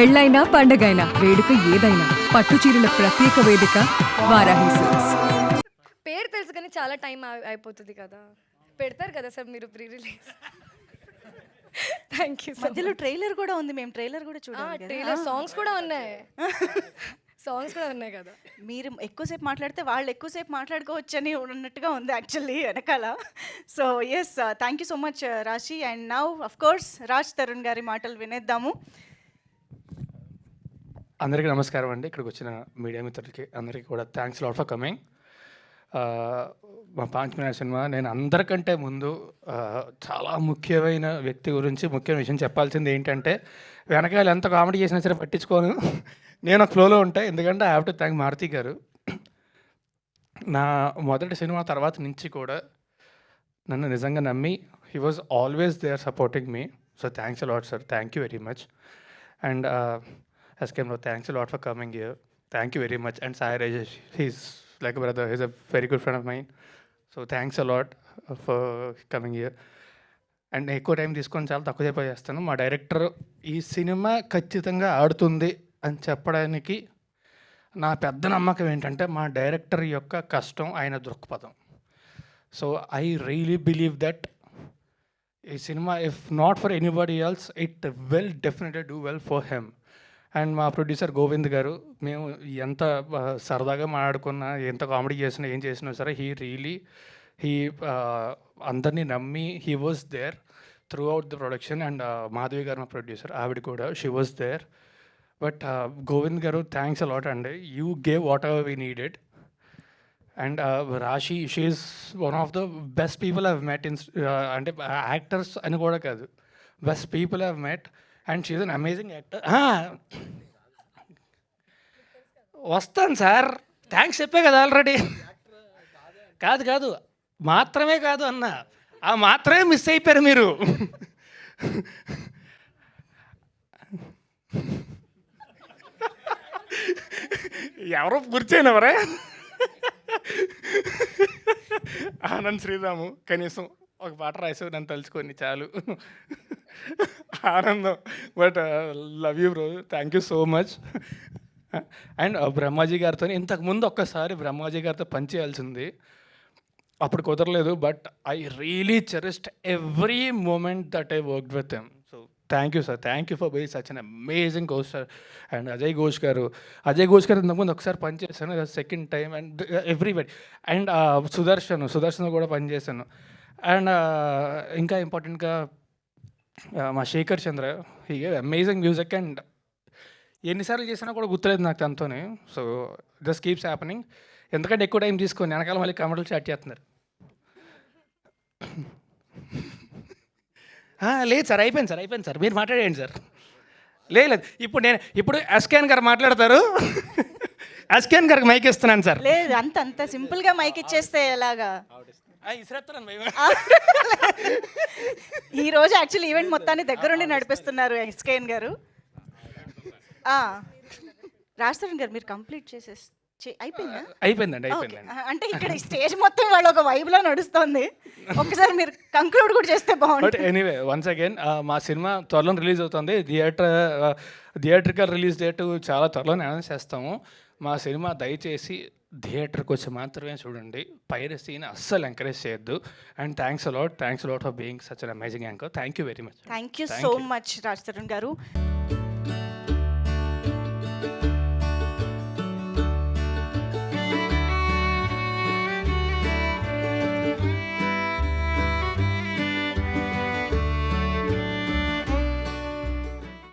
పెళ్ళైనా పండగైనా వేడుక ఏదైనా పట్టు చీరల ప్రత్యేక వేదిక వారాహి సిల్క్స్. పేరు తెలుసు కానీ చాలా టైం అయిపోతుంది కదా. పెడతారు కదా సార్ మీరు ప్రీ రిలీజ్. Thank you. మధ్యలో ట్రైలర్ కూడా ఉంది, మేము ట్రైలర్ కూడా చూడాలి కదా. ట్రైలర్ సాంగ్స్ కూడా ఉన్నాయి. సాంగ్స్ కూడా ఉన్నాయి కదా. మీరు ఎక్కువసేపు మాట్లాడితే వాళ్ళు ఎక్కువసేపు మాట్లాడుకోవచ్చని ఉన్నట్టుగా ఉంది యాక్చువల్లీ వెనకాల. So yes, thank you so much Rashi. And now of course Raj Tarun గారి మాటలు వినేద్దాము. అందరికీ నమస్కారం అండి. ఇక్కడికి వచ్చిన మీడియా మిత్రులకి అందరికీ కూడా థ్యాంక్స్ లాట్ ఫర్ కమింగ్. మా పాంచమినార్ సినిమా నేను అందరికంటే ముందు చాలా ముఖ్యమైన వ్యక్తి గురించి ముఖ్యమైన విషయం చెప్పాల్సింది ఏంటంటే, వెనకాల ఎంత కామెడీ చేసినా సరే పట్టించుకోను, నేను ఒక ఫ్లోలో ఉంటాను. ఎందుకంటే I have to thank Maruti గారు. నా మొదటి సినిమా తర్వాత నుంచి కూడా నన్ను నిజంగా నమ్మి he was always they are supporting me. So thanks a lot sir, thank you very much. And SK bro, thanks a lot for coming here. Thank you very much. And Sai Rajesh, he's like a brother. He's a very good friend of mine. So thanks a lot for coming here. And ఎక్కువ time తీసుకొని చాలా తక్కువ సేపు చేస్తాను. మా director ఈ cinema ఖచ్చితంగా ఆడుతుంది అని చెప్పడానికి నా పెద్ద నమ్మకం ఏంటంటే, మా డైరెక్టర్ యొక్క కష్టం, ఆయన దృక్పథం. So I really believe that ఈ cinema if not for anybody else it will definitely do well for him. And మా ప్రొడ్యూసర్ గోవింద్ గారు, మేము ఎంత సరదాగా మాట్లాడుకున్నా, ఎంత కామెడీ చేసినా, ఏం చేసినా సరే హీ అందరినీ నమ్మి he was there throughout the production. And Madhavi గారు మా ప్రొడ్యూసర్, ఆవిడ కూడా she was there. But Govind గారు థ్యాంక్స్ అలాట్ అండి. You gave whatever we needed. And Rashi, she is one of the best people I've met in, అంటే actors అని కూడా కాదు, best people I've met. And she is an amazing actor. వస్తాను sir, thanks చెప్పే కదా already. కాదు మాత్రమే కాదు అన్న, ఆ మాత్రమే మిస్ అయిపోయారు మీరు. ఎవరో పూర్చైనవరే. ఆనంద్ శ్రీరాము కనీసం ఒక పాట రాసావు, నన్ను తలుచుకొని చాలు, ఆనందం. But love you bro, thank you so much. And Brahmaji గారితో ఇంతకుముందు ఒక్కసారి బ్రహ్మాజీ గారితో పనిచేయాల్సింది, అప్పుడు కుదరలేదు. But I really cherished every moment that I worked with him. So thank you sir, thank you for being such an amazing coach sir. And Ajay Ghosh గారు ఇంతకుముందు ఒకసారి పనిచేశాను, second time. And everybody. And Sudarshan కూడా పనిచేశాను. అండ్ ఇంకా ఇంపార్టెంట్గా మా Shekhar Chandra, he amazing music. And ఎన్నిసార్లు చేసినా కూడా గుర్తులేదు నాకు తనతోనే. So just keeps happening. ఎందుకంటే ఎక్కువ టైం తీసుకొని వెనకాల మళ్ళీ కమెంట్లు స్టార్ట్ చేస్తున్నారు. లేదు సార్, అయిపోయింది సార్, మీరు మాట్లాడేయండి సార్. లేదు ఇప్పుడు ఎస్కేన్ గారు మాట్లాడతారు. ఎస్కేన్ గారికి మైక్ ఇస్తున్నాను సార్. లేదు, అంత సింపుల్గా మైక్ ఇచ్చేస్తే ఎలాగా? ఈ రోజు యాక్చువల్లీ ఈవెంట్ మొత్తాన్ని దగ్గరుండి నడిపిస్తున్నారు ఎస్కేఎన్ గారు. రాజ్ తరుణ్ గారు, మీరు కంప్లీట్ అయిపోయిందండి. అంటే ఇక్కడ స్టేజ్ మొత్తం వాళ్ళు ఒక వైబ్లో నడుస్తుంది. ఒకసారి మీరు కంక్లూడ్ కూడా చేస్తే బాగుంటుంది. ఎనీవే, వన్స్ అగైన్ మా సినిమా త్వరలో రిలీజ్ అవుతుంది. థియేట్రికల్ రిలీజ్ డేట్ చాలా త్వరలోనే అనౌన్స్ చేస్తాము. మా సినిమా దయచేసి థియేటర్కి వచ్చి మాత్రమే చూడండి, పైరసీని అస్సలు ఎంకరేజ్ చేయొద్దు. And thanks a lot for being such an amazing anchor. Thank you very much. Thank you so much Raj Tarun గారు.